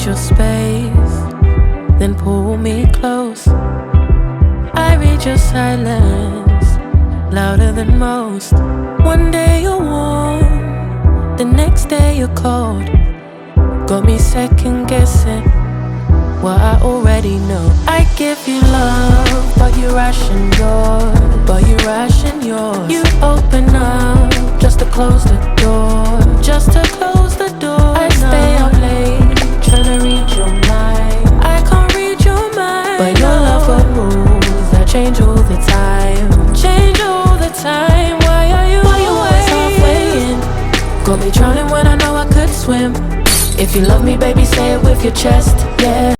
need your space, then pull me close. I read your silence, louder than most. One day you're warm, the next day you're cold. Got me second guessing what I already know. I give you love, but you ration yours. You open up just to close the door. I stay up late, tryna read your mind. I can't read your mind, but your love got rules that change all the time. Why are you always halfway in? Got me drowning when I know I could swim. If you love me, baby, say it with your chest, yeah.